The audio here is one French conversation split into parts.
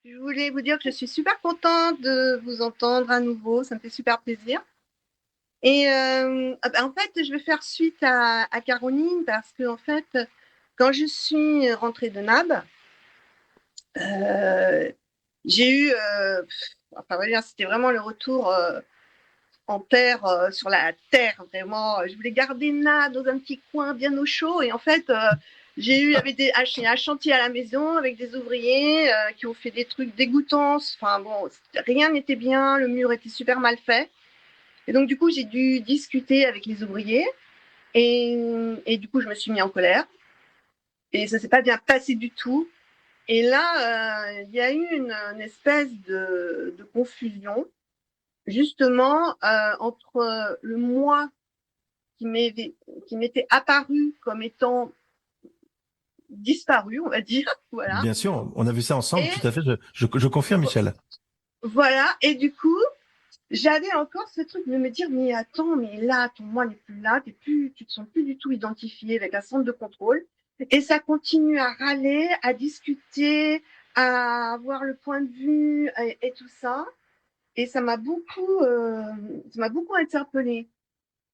Je voulais vous dire que je suis super contente de vous entendre à nouveau, ça me fait super plaisir. Et en fait, je vais faire suite à Caroline parce que en fait, quand je suis rentrée de NAB, euh, j'ai eu, enfin, on va dire, c'était vraiment le retour en terre, sur la terre, vraiment. Je voulais garder NAB dans un petit coin bien au chaud. Et en fait, j'ai un chantier à la maison avec des ouvriers qui ont fait des trucs dégoûtants. Enfin bon, rien n'était bien, le mur était super mal fait. Et donc, du coup, j'ai dû discuter avec les ouvriers. Et du coup, je me suis mis en colère. Et ça s'est pas bien passé du tout. Et là, il y a eu une espèce de confusion, justement, entre le moi qui m'était apparu comme étant disparu, on va dire, voilà. Bien sûr, on a vu ça ensemble, Et tout à fait. Je confirme, Michel. voilà. Et du coup, j'avais encore ce truc de me dire, mais attends, mais là, ton moi n'est plus là, tu te sens plus du tout identifié avec un centre de contrôle. Et ça continue à râler, à discuter, à avoir le point de vue et tout ça. Et ça m'a beaucoup interpellée.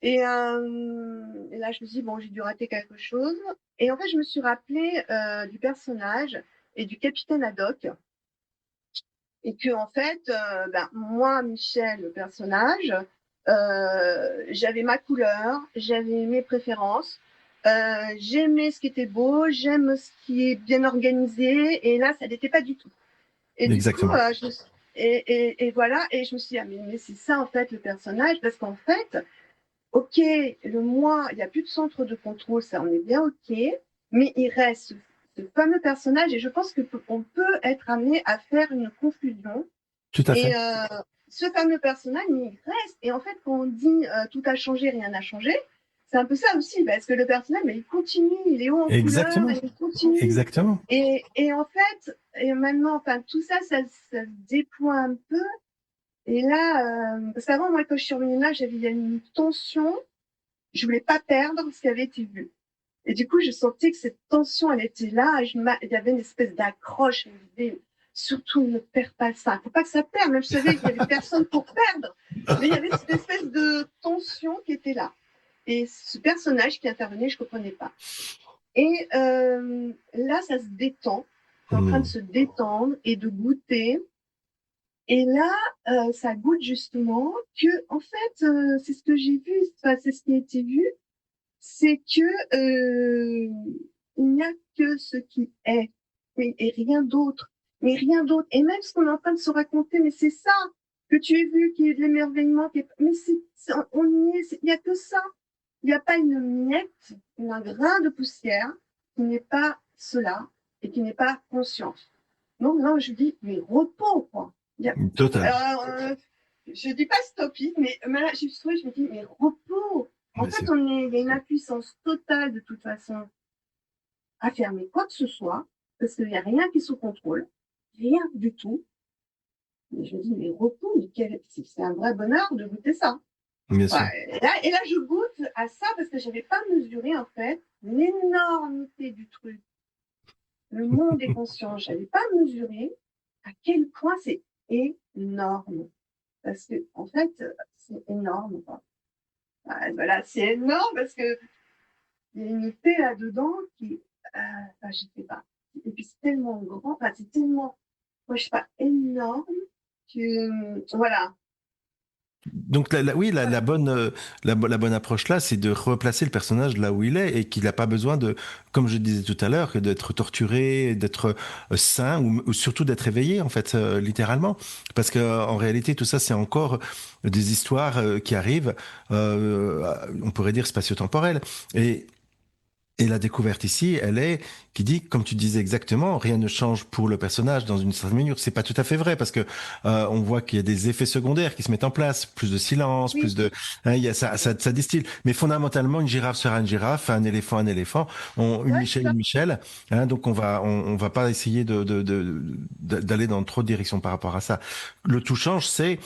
Et là, je me suis dit, bon, j'ai dû rater quelque chose. Et en fait, je me suis rappelé du personnage et du capitaine Haddock. Et que, en fait, moi, Michel, le personnage, j'avais ma couleur, j'avais mes préférences. J'aimais ce qui était beau, j'aime ce qui est bien organisé. Et là, ça n'était pas du tout. Et du coup, Exactement. et voilà. Et je me suis dit, ah, mais c'est ça, en fait, le personnage. Parce qu'en fait, OK, le moi, il n'y a plus de centre de contrôle, ça on est bien OK, mais il reste ce fameux personnage et je pense qu'on peut être amené à faire une confusion. Tout à Et fait. ce fameux personnage, il reste. Et en fait, quand on dit tout a changé, rien n'a changé, c'est un peu ça aussi, parce que le personnage, mais il continue, il est haut en couleur, et Exactement. il continue. Exactement. Et en fait, et maintenant, enfin, tout ça, ça se déploie un peu. Et là, parce qu'avant, moi, quand je suis revenue là, j'avais il y a une tension, je voulais pas perdre ce qui avait été vu. Et du coup, je sentais que cette tension, elle était là. Il y avait une espèce d'accroche. Je me disais, surtout, ne perds pas ça. Faut pas que ça perde. Même je savais qu'il y avait personne pour perdre. Mais il y avait cette espèce de tension qui était là. Et ce personnage qui intervenait, je comprenais pas. Et là, ça se détend. C'est en train de Hmm. se détendre et de goûter. Et là, ça goûte justement que, en fait, c'est ce que j'ai vu, enfin, c'est ce qui a été vu, c'est que il n'y a que ce qui est et rien d'autre, mais rien d'autre. Et même ce qu'on est en train de se raconter, mais c'est ça que tu as vu, qui est de l'émerveillement, mais on y est, il n'y a que ça. Il n'y a pas une miette, un grain de poussière qui n'est pas cela et qui n'est pas conscience. Donc là, je dis, mais repos, quoi. Il y a, Total. alors, je dis pas stop it, mais là, je me dis, mais repos. En Bien fait, sûr. il y a une impuissance totale de toute façon à fermer quoi que ce soit, parce qu'il n'y a rien qui est sous contrôle, rien du tout. Et je me dis, mais repos, c'est un vrai bonheur de goûter ça. Bien sûr. Ouais, et là, je goûte à ça parce que j'avais pas mesuré, en fait, l'énormité du truc. Le monde est conscient. J'avais pas mesuré à quel point c'est énorme. Parce que, en fait, c'est énorme, quoi. Voilà, c'est énorme parce que il y a une paix là-dedans qui, enfin, je sais pas. Et puis c'est tellement grand, enfin, c'est tellement, moi, je sais pas, énorme que, voilà. Donc oui, la bonne, la bonne approche là, c'est de replacer le personnage là où il est et qu'il n'a pas besoin de, comme je disais tout à l'heure, que d'être torturé, d'être sain ou surtout d'être éveillé en fait, littéralement, parce que en réalité tout ça c'est encore des histoires qui arrivent, on pourrait dire spatio-temporelles et la découverte ici, elle est qui dit, comme tu disais exactement, rien ne change pour le personnage dans une certaine mesure. C'est pas tout à fait vrai parce que on voit qu'il y a des effets secondaires qui se mettent en place, plus de silence, plus Oui, de, il y a ça distille. Mais fondamentalement, une girafe sera une girafe, un éléphant, ouais, c'est Une ça. Michel. Donc on va pas essayer d'aller dans trop de directions par rapport à ça. Le tout change, c'est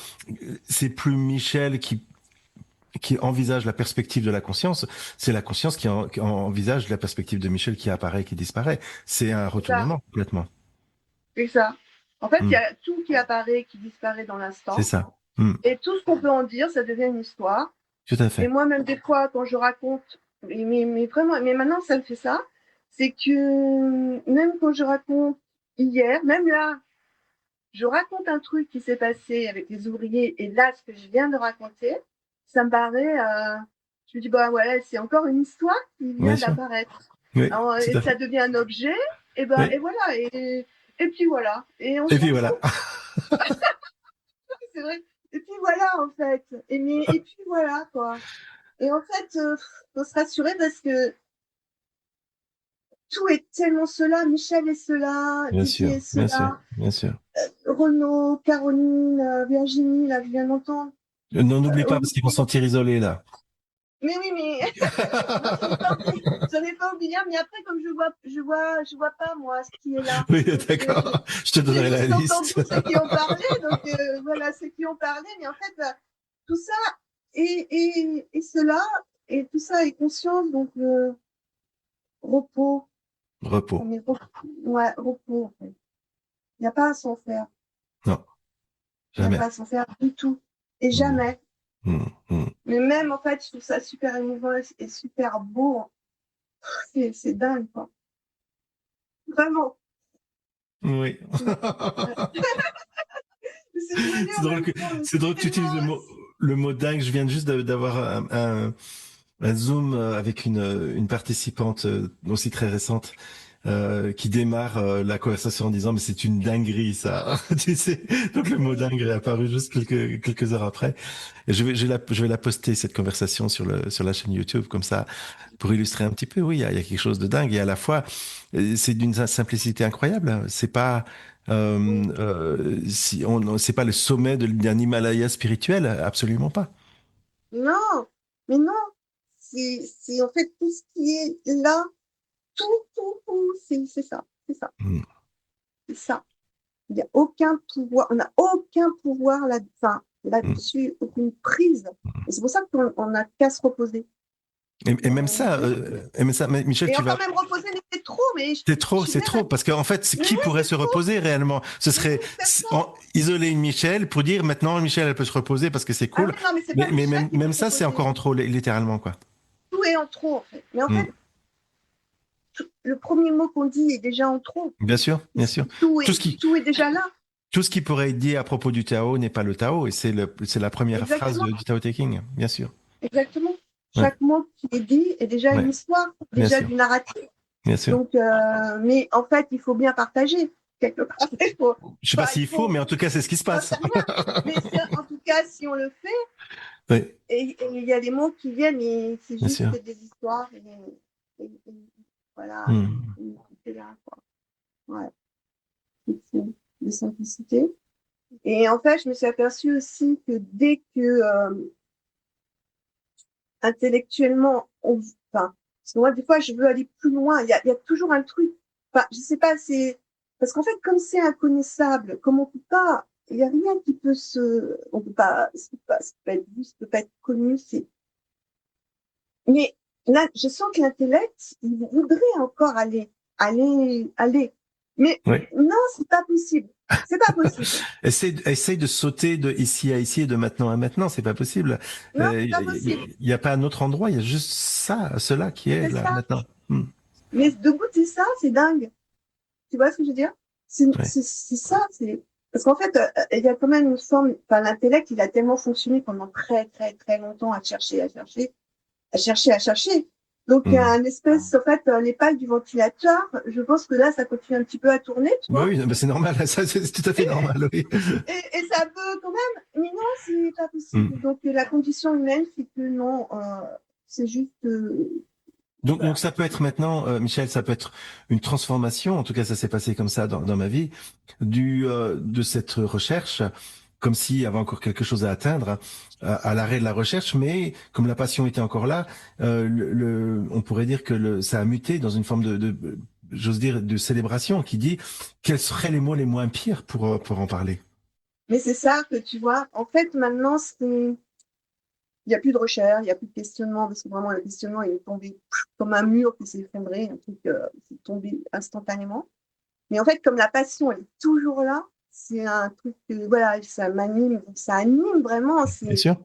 plus Michel qui envisage la perspective de la conscience, c'est la conscience qui envisage la perspective de Michel qui apparaît, qui disparaît. C'est un C'est ça. retournement complètement. C'est ça. En fait, il y Mm. a tout qui apparaît, qui disparaît dans C'est l'instant. ça. Mm. Et tout ce qu'on peut en dire, ça devient une histoire. Tout à Et fait. moi, même des fois, quand je raconte, mais vraiment, mais maintenant, ça me fait ça, c'est que même quand je raconte hier, même là, je raconte un truc qui s'est passé avec les ouvriers, et là, ce que je viens de raconter, ça me paraît, je me dis, bah ouais, c'est encore une histoire qui Bien vient sûr. d'apparaître. Oui, Alors, tout et à ça fait. devient un objet, et Oui. voilà, et puis voilà, et on Et s'en puis voilà. fout, c'est vrai. Et puis voilà, en fait. Et puis voilà, quoi. Et en fait, faut se rassurer parce que tout est tellement cela. Michel est cela, Bien Didier sûr, est bien sûr, cela, bien sûr. Renaud, Caroline, Virginie, là, je viens d'entendre. Non, n'oublie pas parce qu'ils vont se Olivier. sentir isolés là. Mais oui, mais non, j'en ai pas oublié, mais après, comme je vois pas, moi, ce qui est là. Oui, Donc, d'accord. Je te j'ai donnerai la juste entendu liste. ceux qui ont parlé, donc voilà, ceux qui ont parlé, mais en fait, tout ça et cela, et tout ça est conscience, donc repos, Repos. mais repos, ouais, repos, en fait. Il n'y a pas à s'en faire, Non, il n'y a pas jamais. à s'en faire du tout, et Mm, jamais. mm, mm. Mais même, en fait, je trouve ça super émouvant et super beau. C'est dingue, quoi. Vraiment. Oui. Ouais. C'est devenu C'est en drôle même que, temps, c'est drôle que tu utilises le mot dingue. Je viens juste d'avoir un Zoom avec une participante aussi très récente qui démarre la conversation en disant mais c'est une dinguerie ça. Tu sais, donc le mot dingue est apparu juste quelques heures après. Et je vais la poster cette conversation sur la chaîne YouTube comme ça pour illustrer un petit peu. Oui, il y a quelque chose de dingue et à la fois c'est d'une simplicité incroyable. C'est pas si c'est pas le sommet d'un Himalaya spirituel, absolument pas. Non, mais non. C'est en fait tout ce qui est là, tout, c'est ça, c'est ça, Mm, c'est ça. Il n'y a aucun pouvoir, on n'a aucun pouvoir là, enfin, mm. là-dessus, aucune prise. Et c'est pour ça qu'on n'a qu'à se reposer. Et même ça, Michel, Et tu encore vas. même reposer, mais c'est trop, mais je suis C'est même, trop, parce qu'en fait, mais qui ouais, pourrait c'est se trop, reposer réellement? Ce mais serait oui, personne. isoler une Michel pour dire maintenant Michel, elle peut se reposer parce que c'est Ah cool. oui, non, mais c'est pas Mais Michel qui peut même se ça, c'est reposer. encore en trop, littéralement, quoi. Tout est en trop, en fait. Mais en fait, Mm. le premier mot qu'on dit est déjà en trop. Bien sûr, bien sûr. Tout ce qui, Tout est déjà là. tout ce qui pourrait être dit à propos du Tao n'est pas le Tao, et c'est la première phrase Exactement, du Tao Te Ching, bien sûr. exactement. Ouais, Chaque mot qui est dit est déjà une ouais, histoire, bien déjà sûr, du narratif. bien sûr. Donc, mais en fait, il faut bien partager quelque part. Je sais pas s'il Il faut, faut, mais en tout cas, c'est ce qui se j'en passe. sais rien. Mais en tout cas, si on le fait, Oui, et il y a des mots qui viennent, et c'est bien juste sûr. des histoires, et voilà, Mm. c'est là, quoi. Ouais, c'est de simplicité. Et en fait, je me suis aperçue aussi que dès que intellectuellement, enfin, parce que moi, des fois, je veux aller plus loin. Il y a toujours un truc. Enfin, je sais pas, c'est parce qu'en fait, comme c'est inconnaissable, comme on peut pas, il y a rien qui peut on peut pas, ça peut pas être vu, ça peut pas être connu. Mais là, je sens que l'intellect, il voudrait encore aller. Mais Oui. non, c'est pas possible. C'est pas possible. Essaye de sauter de ici à ici et de maintenant à maintenant, c'est pas possible. Non, c'est pas possible. Il y a pas un autre endroit, il y a juste ça, cela qui est C'est là ça. maintenant. Hmm. Mais de goûter ça, c'est dingue. Tu vois ce que je veux dire? Ouais. C'est ça, c'est parce qu'en fait, il y a quand même une forme, enfin, l'intellect, il a tellement fonctionné pendant très longtemps à chercher, à chercher, à chercher, à chercher. Donc, il y a Hmm. un espèce, en fait, les pales du ventilateur, je pense que là, ça continue un petit peu à tourner, tu Bah vois. oui, bah c'est normal, ça c'est tout à fait normal, oui. Et ça peut quand même, mais non, c'est pas possible. Hmm. Donc, la condition humaine, c'est que non, c'est juste, Donc voilà. ça peut être maintenant, Michel, ça peut être une transformation, en tout cas ça s'est passé comme ça dans ma vie, de cette recherche, comme s'il y avait encore quelque chose à atteindre, à l'arrêt de la recherche, mais comme la passion était encore là, on pourrait dire que ça a muté dans une forme j'ose dire, de célébration qui dit quels seraient les mots les moins pires pour en parler. Mais c'est ça que tu vois. En fait, maintenant, il n'y a plus de recherche, il n'y a plus de questionnement, parce que vraiment, le questionnement, il est tombé comme un mur qui s'est effondré, un truc, c'est tombé instantanément. Mais en fait, comme la passion, elle est toujours là, c'est un truc que, voilà, ça anime vraiment. Bien sûr.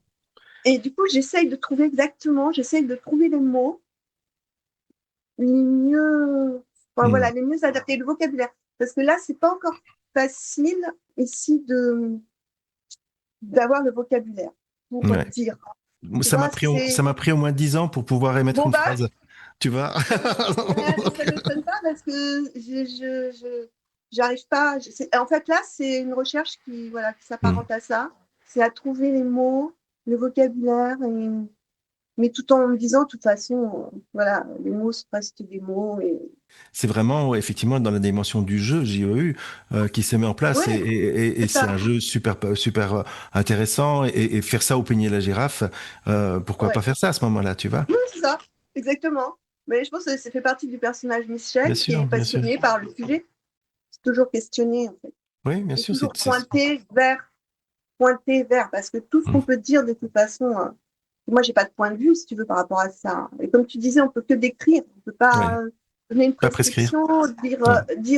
Et du coup, j'essaye de trouver les mots les mieux, enfin, Hmm. voilà, les mieux adaptés, le vocabulaire. Parce que là, c'est pas encore facile ici d'avoir le vocabulaire pour Ouais. dire. Tu vois, Ça c'est m'a pris au moins 10 ans pour pouvoir émettre bon une bah, phrase. Tu vois? ça m'étonne pas parce que j'arrive pas. En fait, là, c'est une recherche qui Hmm. s'apparente à ça. C'est à trouver les mots, le vocabulaire, mais tout en me disant, de toute façon, voilà, les mots restent des mots. C'est vraiment, ouais, effectivement, dans la dimension du jeu, JEU, qui se met en place Oui, et c'est c'est ça. un jeu super intéressant et faire ça au peigner la girafe, pourquoi pas Ouais. faire ça à ce moment-là, tu vois? Oui, c'est ça, exactement. Mais je pense que ça fait partie du personnage Bien Michel qui est sûr, bien sûr. passionné par le sujet. C'est toujours questionné, en fait. Oui, bien Et sûr, toujours pointé vers, parce que tout ce qu'on peut dire de toute façon, moi, j'ai pas de point de vue, si tu veux, par rapport à ça. Et comme tu disais, on peut que décrire, on peut pas ouais, donner une pas prescrire. prescription,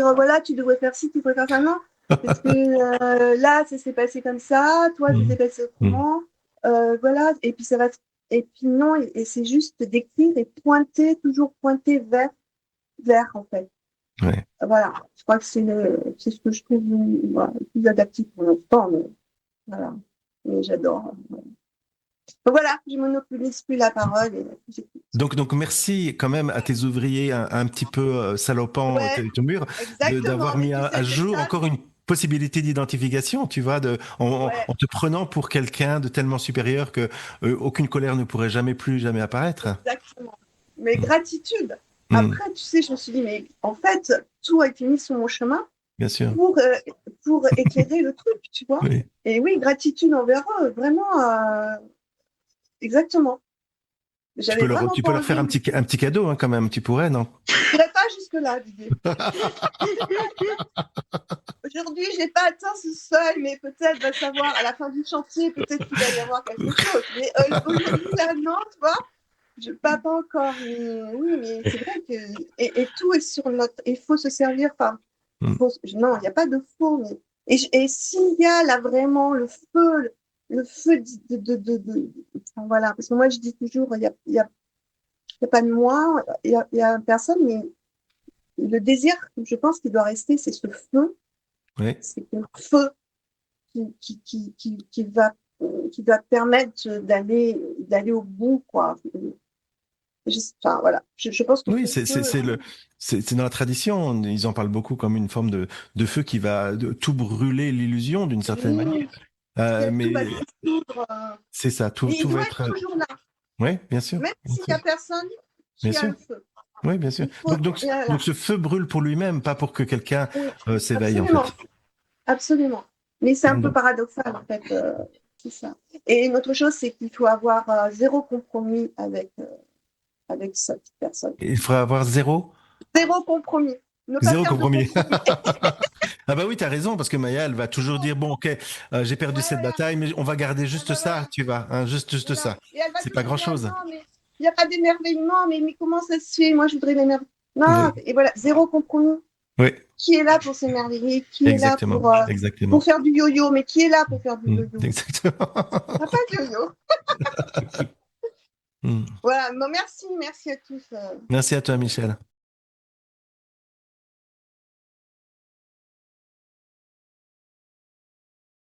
Non. voilà, tu devrais faire ci, tu devrais faire ça, non. Parce que là, ça s'est passé comme ça, toi, ça Hmm. s'est passé Hmm. autrement, voilà, et puis ça va, et puis non, et c'est juste d'écrire et pointer, toujours pointer vers, en fait. Ouais. Voilà, je crois que c'est ce que je trouve voilà, le plus adapté pour l'instant, mais voilà, mais j'adore. Donc voilà, je monopolise plus la parole et j'écoute. Donc merci quand même à tes ouvriers un petit peu salopants Ouais, ton mur exactement, d'avoir mais mis tu à sais, c'est jour ça. encore une possibilité d'identification, tu vois, Ouais, en te prenant pour quelqu'un de tellement supérieur que aucune colère ne pourrait jamais plus jamais apparaître. exactement. Mais Hmm. gratitude. Hmm. Après, tu sais, je me suis dit, mais en fait, tout a été mis sur mon chemin Bien sûr. pour, euh, pour éclairer le truc, tu vois. Oui. Et oui, gratitude envers eux, vraiment, exactement. J'avais vraiment Tu pas peux leur faire envie. un petit cadeau hein, quand même, tu pourrais, non? Je n'irai pas jusque-là, Didier. Aujourd'hui, je n'ai pas atteint ce seuil, mais peut-être, va savoir, à la fin du chantier, peut-être qu'il va y avoir quelque chose. Mais aujourd'hui, là, non, tu vois, pas encore. Mais oui, mais c'est vrai que. Et tout est sur notre. Il faut se servir. Enfin, Hmm. non, il n'y a pas de faux. Mais, et s'il y a là vraiment le feu enfin, voilà, parce que moi, je dis toujours, il y a pas de moi, il y a personne, mais le désir, je pense qu'il doit rester, c'est ce feu. Oui. C'est le feu qui va permettre d'aller au bout, quoi. Enfin, voilà. Je pense que Oui, ce feu, c'est dans la tradition. Ils en parlent beaucoup comme une forme de feu qui va tout brûler l'illusion d'une certaine manière. oui, tout va Mais s'éteindre. c'est ça, Mais il tout va doit être. être toujours là, Oui, bien sûr, même bien s'il n'y sûr, a personne bien qui a sûr. le feu. Oui, bien sûr. Il faut, Donc voilà. ce feu brûle pour lui-même, pas pour que quelqu'un Oui, s'éveille en absolument, fait. absolument. Mais c'est un peu Donc, paradoxal, en fait, tout ça. Et une autre chose, c'est qu'il faut avoir zéro compromis avec cette personne. il faudra avoir Zéro compromis. Ne pas zéro faire de compromis. compromis. Ah bah oui, t'as raison, parce que Maya, elle va toujours dire, bon, ok, j'ai perdu Ouais, cette voilà. bataille, mais on va garder juste Voilà, ça, voilà. tu vois, hein, juste Voilà. ça. Et elle va C'est pas toujours dire grand-chose. non, mais il n'y a pas d'émerveillement, mais comment ça se fait? Moi, je voudrais m'émerveiller. Non, Oui, et voilà, zéro compromis. oui, Qui est là pour s'émerveiller? Qui est là pour exactement. faire du yo-yo? Mais qui est là pour faire du yo-yo? Exactement. Ah, pas de yo-yo. Hmm. Voilà, bon, merci à tous. Merci à toi, Michel.